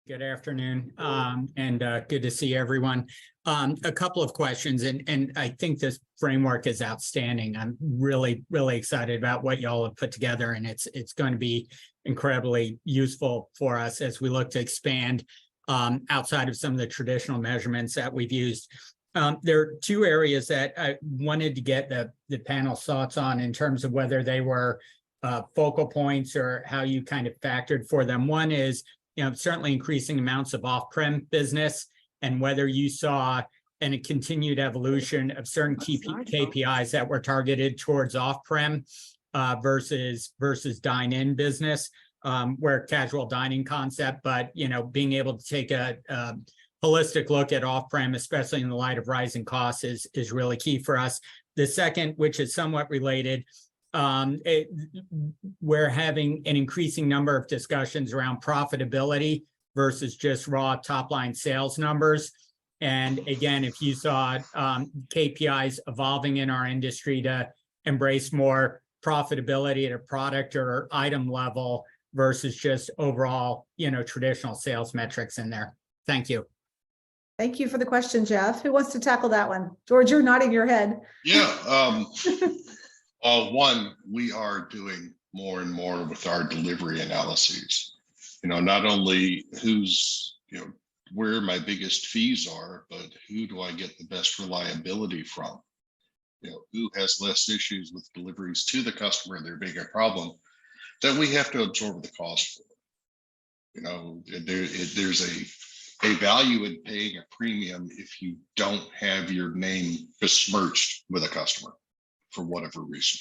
Good afternoon, and good to see everyone. A couple of questions, and I think this framework is outstanding. I'm really excited about what y'all have put together, and it's going to be incredibly useful for us as we look to expand outside of some of the traditional measurements that we've used. There are two areas that I wanted to get the panel's thoughts on in terms of whether they were focal points or how you kind of factored for them. One is, you know, certainly increasing amounts of off-prem business, and whether you saw a continued evolution of certain key KPIs that were targeted towards off-prem versus dine-in business, where casual dining concept, but, you know, being able to take a holistic look at off-prem, especially in the light of rising costs, is really key for us. The second, which is somewhat related, we're having an increasing number of discussions around profitability versus just raw top line sales numbers. And again, if you saw KPIs evolving in our industry to embrace more profitability at a product or item level versus just overall, you know, traditional sales metrics in there. Thank you. Thank you for the question, Jeff. Who wants to tackle that one? George, you're nodding your head. Yeah. One, we are doing more and more with our delivery analyses. You know, not only who's, you know, where my biggest fees are, but who do I get the best reliability from? You know, who has less issues with deliveries to the customer, there being a problem that we have to absorb the cost for. You know, there's a value in paying a premium if you don't have your name besmirched with a customer for whatever reason.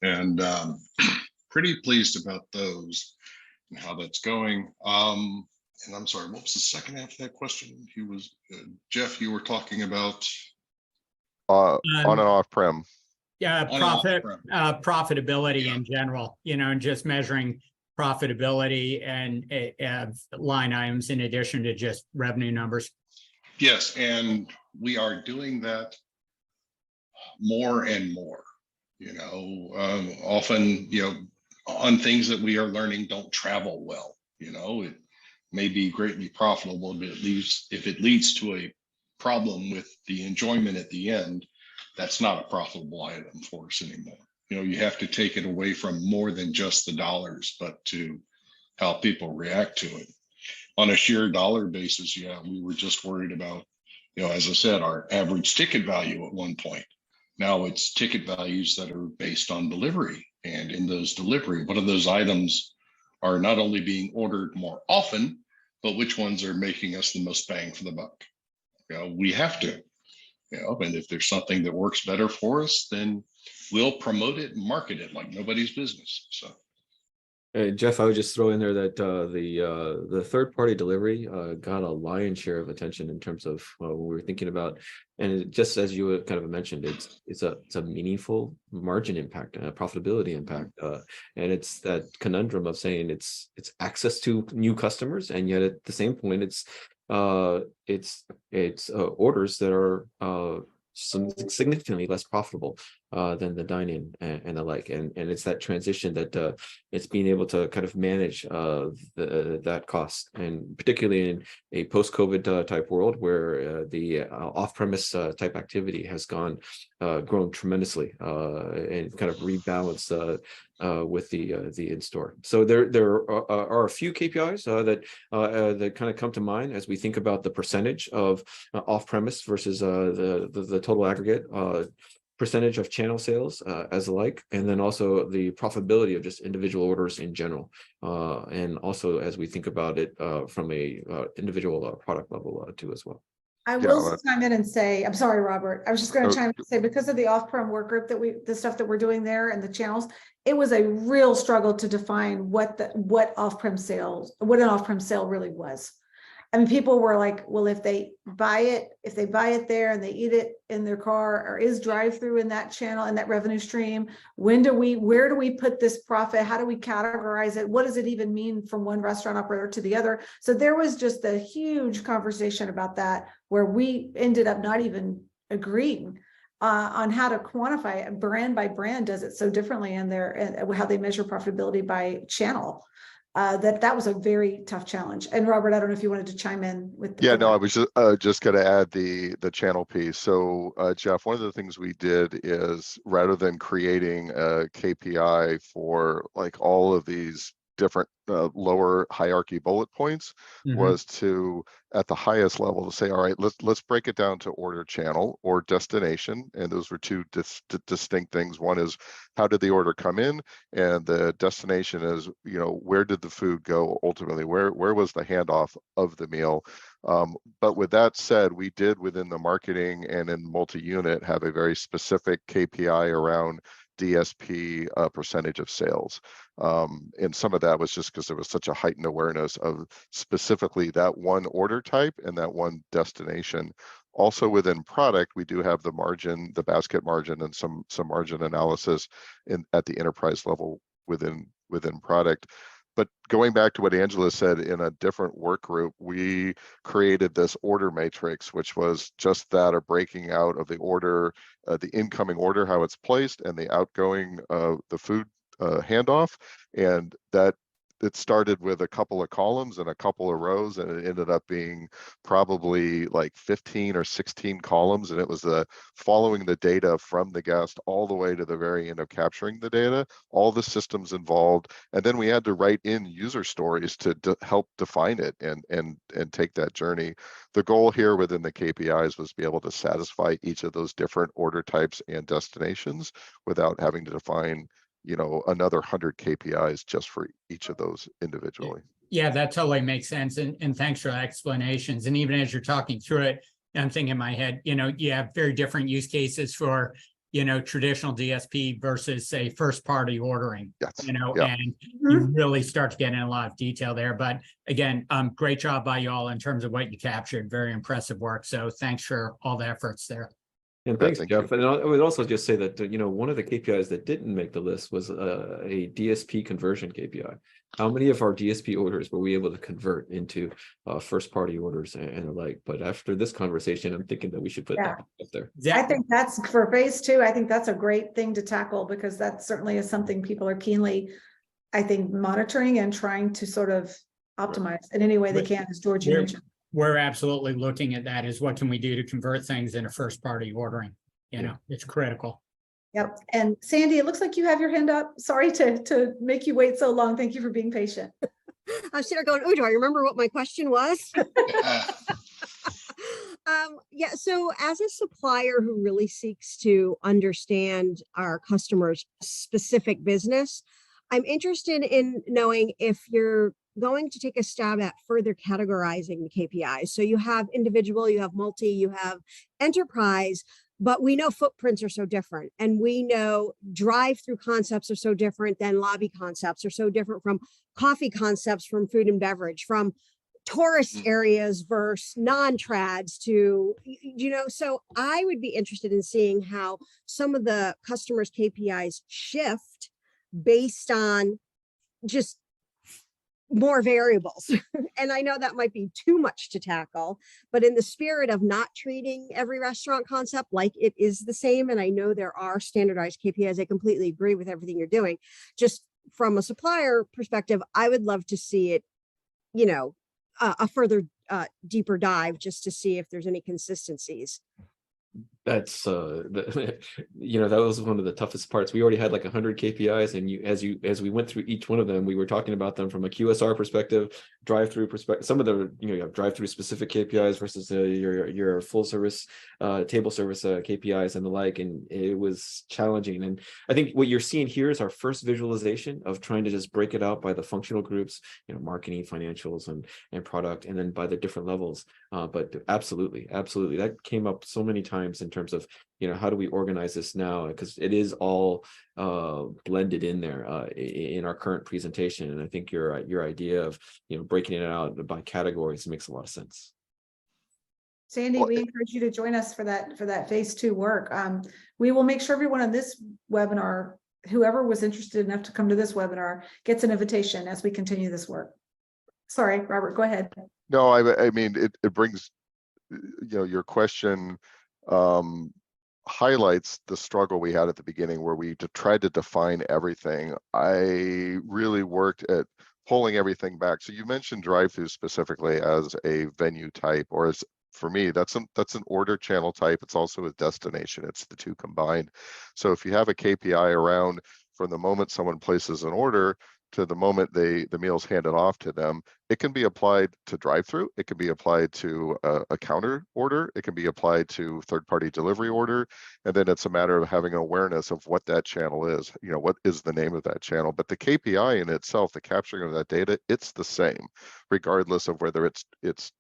And pretty pleased about those and how that's going. And I'm sorry, what was the second half of that question? He was Jeff, you were talking about on and off-prem. Yeah, profitability in general, you know, and just measuring profitability and line items in addition to just revenue numbers. Yes, and we are doing that more and more. You know, often, you know, on things that we are learning don't travel well. You know, it may be greatly profitable, but if it leads to a problem with the enjoyment at the end, that's not a profitable item for us anymore. You know, you have to take it away from more than just the dollars, but to how people react to it. On a sheer dollar basis, yeah, we were just worried about, you know, as I said, our average ticket value at one point. Now it's ticket values that are based on delivery. And in those delivery, what of those items are not only being ordered more often, but which ones are making us the most bang for the buck? We have to, and if there's something that works better for us, then we'll promote it and market it like nobody's business. So. Jeff, I would just throw in there that the third-party delivery got a lion's share of attention in terms of what we were thinking about, and just as you kind of mentioned, it's a meaningful margin impact, profitability impact, and it's that conundrum of saying it's access to new customers, and yet at the same point it's orders that are significantly less profitable than the dine-in and the like, and it's that transition that it's being able to kind of manage that cost, and particularly in a post-COVID type world where the off-premise type activity has grown tremendously and kind of rebalanced with the in-store. So there are a few KPIs that kind of come to mind as we think about the percentage of off-premise versus the total aggregate percentage of channel sales as alike, and then also the profitability of just individual orders in general, and also as we think about it from a individual product level too as well. I will chime in and say, I'm sorry, Robert. I was just going to chime in and say, because of the off-prem work group the stuff that we're doing there and the channels, it was a real struggle to define what an off-prem sale really was. I mean, people were like, well, if they buy it there and they eat it in their car, or is drive-through in that channel and that revenue stream, where do we put this profit? How do we categorize it? What does it even mean from one restaurant operator to the other? So there was just a huge conversation about that, where we ended up not even agreeing on how to quantify it. Brand by brand does it so differently in and how they measure profitability by channel. That was a very tough challenge. And Robert, I don't know if you wanted to chime in with the I was just going to add the channel piece. So Jeff, one of the things we did is, rather than creating a KPI for like all of these different lower hierarchy bullet points, was to, at the highest level, to say, all right, let's break it down to order channel or destination. And those were two distinct things. One is, how did the order come in? And the destination is, where did the food go ultimately? Where was the handoff of the meal? But with that said, we did, within the marketing and in multi-unit, have a very specific KPI around DSP percentage of sales. And some of that was just because there was such a heightened awareness of specifically that one order type and that one destination. Also within product, we do have the margin, the basket margin, and some margin analysis at the enterprise level within product. But going back to what Angela said, in a different work group, we created this order matrix, which was just that, a breaking out of the order, the incoming order, how it's placed, and the outgoing, the food handoff. And that it started with a couple of columns and a couple of rows, and it ended up being probably like 15 or 16 columns. And it was following the data from the guest all the way to the very end of capturing the data, all the systems involved. And then we had to write in user stories to help define it and take that journey. The goal here within the KPIs was to be able to satisfy each of those different order types and destinations without having to define another 100 KPIs just for each of those individually. Yeah, that totally makes sense. And thanks for the explanations. And even as you're talking through it, I'm thinking in my head, you have very different use cases for, traditional DSP versus, say, first party ordering, Yes. And you really start to get in a lot of detail there. But again, great job by y'all in terms of what you captured. Very impressive work. So thanks for all the efforts there. And thanks, Jeff. And I would also just say that, one of the KPIs that didn't make the list was a DSP conversion KPI. How many of our DSP orders were we able to convert into first-party orders and the like? But after this conversation, I'm thinking that we should put that up there. I think that's for phase 2. I think that's a great thing to tackle, because that certainly is something people are keenly, I think, monitoring and trying to sort of optimize in any way they can, as George mentioned. We're absolutely looking at that, is what can we do to convert things into first party ordering? It's critical. Yep. And Sandy, it looks like you have your hand up. Sorry to make you wait so long. Thank you for being patient. I was sitting there going, oh, do I remember what my question was? Yeah, so as a supplier who really seeks to understand our customers' specific business, I'm interested in knowing if you're going to take a stab at further categorizing the KPIs. So you have individual, you have multi, you have enterprise, but we know footprints are so different. And we know drive-through concepts are so different than lobby concepts, are so different from coffee concepts, from food and beverage, from tourist areas versus non-trads to, so I would be interested in seeing how some of the customers' KPIs shift based on just more variables. And I know that might be too much to tackle, but in the spirit of not treating every restaurant concept like it is the same, and I know there are standardized KPIs, I completely agree with everything you're doing. Just from a supplier perspective, I would love to see it, a further deeper dive just to see if there's any consistencies. That's that was one of the toughest parts. We already had like 100 KPIs, and as we went through each one of them, we were talking about them from a QSR perspective, drive-through perspective. Some of the you have drive-through specific KPIs versus your full service table service KPIs and the like, and it was challenging. And I think what you're seeing here is our first visualization of trying to just break it out by the functional groups, marketing, financials, and product, and then by the different levels. But absolutely, that came up so many times in terms of how do we organize this now, because it is all blended in there in our current presentation. And I think your idea of breaking it out by categories makes a lot of sense. Sandy, we encourage you to join us for that phase 2 work. We will make sure everyone on this webinar, whoever was interested enough to come to this webinar, gets an invitation as we continue this work. Sorry, Robert, go ahead. No, I mean, it brings, your question highlights the struggle we had at the beginning where we tried to define everything. I really worked at pulling everything back. So you mentioned drive-through specifically as a venue type, or as for me, that's an order channel type. It's also a destination. It's the two combined. So if you have a KPI around from the moment someone places an order to the moment the meal's handed off to them, it can be applied to drive-through. It can be applied to a counter order. It can be applied to third-party delivery order. And then it's a matter of having awareness of what that channel is. What is the name of that channel? But the KPI in itself, the capturing of that data, it's the same, regardless of whether it's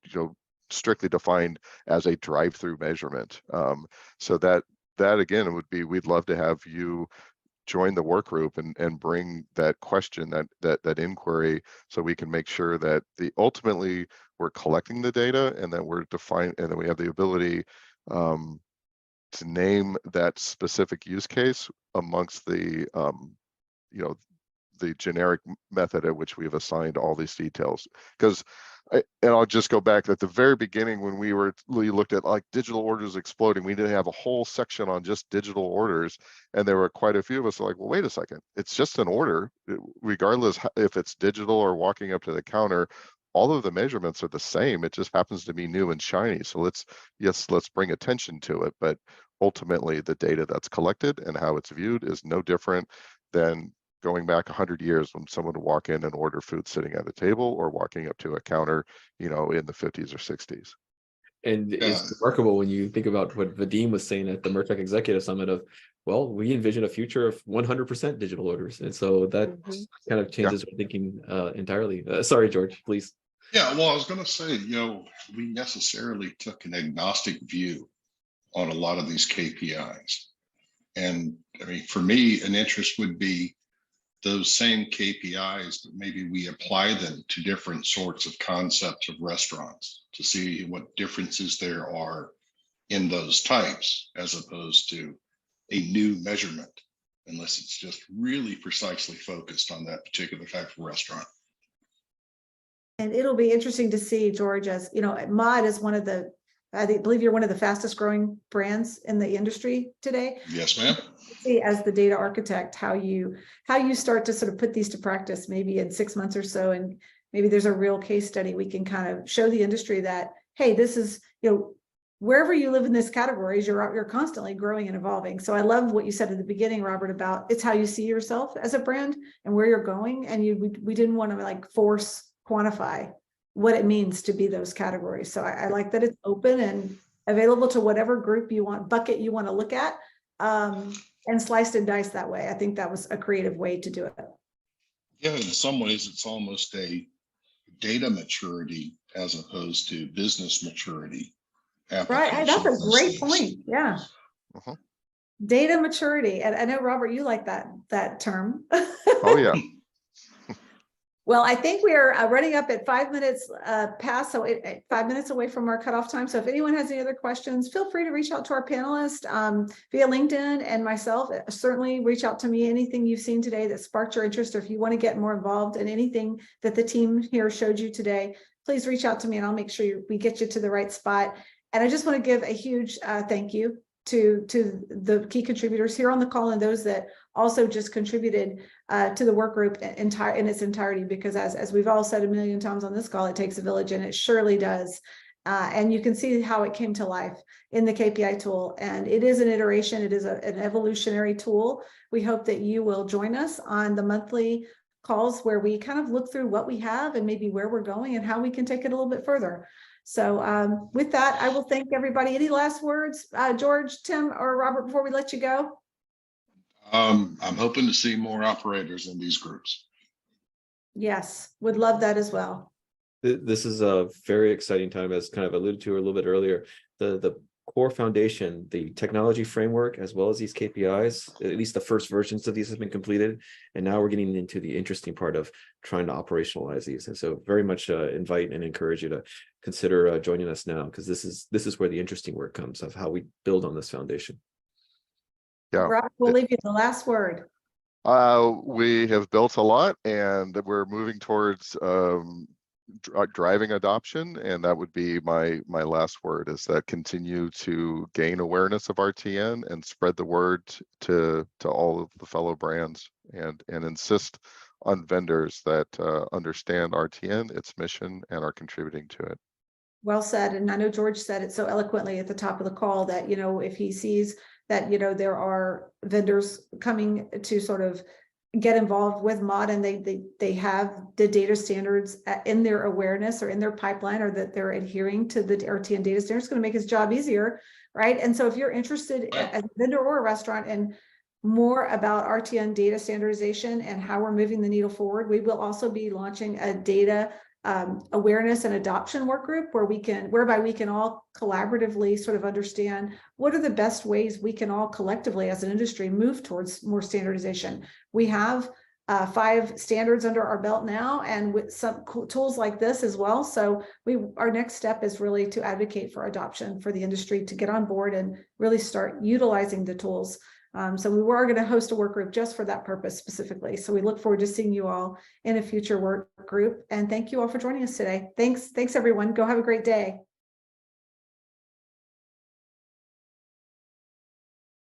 strictly defined as a drive-through measurement. So that again would be, we'd love to have you join the work group and bring that question, that inquiry, so we can make sure that ultimately we're collecting the data, and that we're defined, and then we have the ability to name that specific use case amongst the the generic method at which we've assigned all these details. Because and I'll just go back at the very beginning when we looked at like digital orders exploding. We didn't have a whole section on just digital orders, and there were quite a few of us like, well, wait a second, it's just an order, regardless if it's digital or walking up to the counter. All of the measurements are the same. It just happens to be new and shiny. So let's bring attention to it. But ultimately, the data that's collected and how it's viewed is no different than going back 100 years when someone would walk in and order food sitting at a table, or walking up to a counter, in the 50s or 60s. And it's remarkable when you think about what Vadim was saying at the Mertech Executive Summit of, well, we envision a future of 100% digital orders. And so that kind of changes our thinking entirely. Sorry, George, please. Yeah, well, I was going to say, we necessarily took an agnostic view on a lot of these KPIs. And I mean, for me, an interest would be those same KPIs, but maybe we apply them to different sorts of concepts of restaurants to see what differences there are in those types, as opposed to a new measurement, unless it's just really precisely focused on that particular type of restaurant. And it'll be interesting to see, George, as Mod is one of the, I believe you're one of the fastest growing brands in the industry today. Yes, ma'am. See, as the data architect, how you start to sort of put these to practice, maybe in 6 months or so, and maybe there's a real case study we can kind of show the industry that, hey, this is, wherever you live in this categories, you're constantly growing and evolving. So I love what you said at the beginning, Robert, about it's how you see yourself as a brand and where you're going. And we didn't want to like force quantify what it means to be those categories. So I like that it's open, and available to whatever group you want, bucket you want to look at, and sliced and diced that way. I think that was a creative way to do it. Yeah, in some ways, it's almost a data maturity as opposed to business maturity. Right, that's a great point. Yeah. Uh-huh. Data maturity. And I know, Robert, you like that term. Oh, yeah. Well, I think we are running up at 5 minutes past, so 5 minutes away from our cutoff time. So if anyone has any other questions, feel free to reach out to our panelists via LinkedIn and myself. Certainly reach out to me. Anything you've seen today that sparked your interest, or if you want to get more involved in anything that the team here showed you today, please reach out to me and I'll make sure we get you to the right spot. And I just want to give a huge thank you to the key contributors here on the call and those that also just contributed to the work group in its entirety, because as we've all said a million times on this call, it takes a village, and it surely does. And you can see how it came to life in the KPI tool. And it is an iteration, it is an evolutionary tool. We hope that you will join us on the monthly calls where we kind of look through what we have and maybe where we're going and how we can take it a little bit further. So with that, I will thank everybody. Any last words, George, Tim, or Robert, before we let you go? I'm hoping to see more operators in these groups. Yes, would love that as well. This is a very exciting time, as kind of alluded to a little bit earlier. The core foundation, the technology framework, as well as these KPIs, at least the first versions of these have been completed. And now we're getting into the interesting part of trying to operationalize these. And so very much invite and encourage you to consider joining us now, because this is where the interesting work comes of how we build on this foundation. Yeah. Robert, we'll leave you the last word. We have built a lot, and we're moving towards driving adoption, and that would be my last word, is that continue to gain awareness of RTN and spread the word to all of the fellow brands, and insist on vendors that understand RTN, its mission, and are contributing to it. Well said. And I know George said it so eloquently at the top of the call that, you know, if he sees that, you know, there are vendors coming to sort of get involved with mod, and they have the data standards in their awareness or in their pipeline, or that they're adhering to the RTN data standards, it's going to make his job easier, right? And so if you're interested as a vendor or a restaurant in more about RTN data standardization and how we're moving the needle forward, we will also be launching a data awareness and adoption work group whereby we can all collaboratively sort of understand what are the best ways we can all collectively as an industry move towards more standardization. We have 5 standards under our belt now, and with some cool tools like this as well. So our next step is really to advocate for adoption for the industry to get on board and really start utilizing the tools. So we were going to host a work group just for that purpose specifically. So we look forward to seeing you all in a future work group. And thank you all for joining us today. Thanks, everyone. Go have a great day.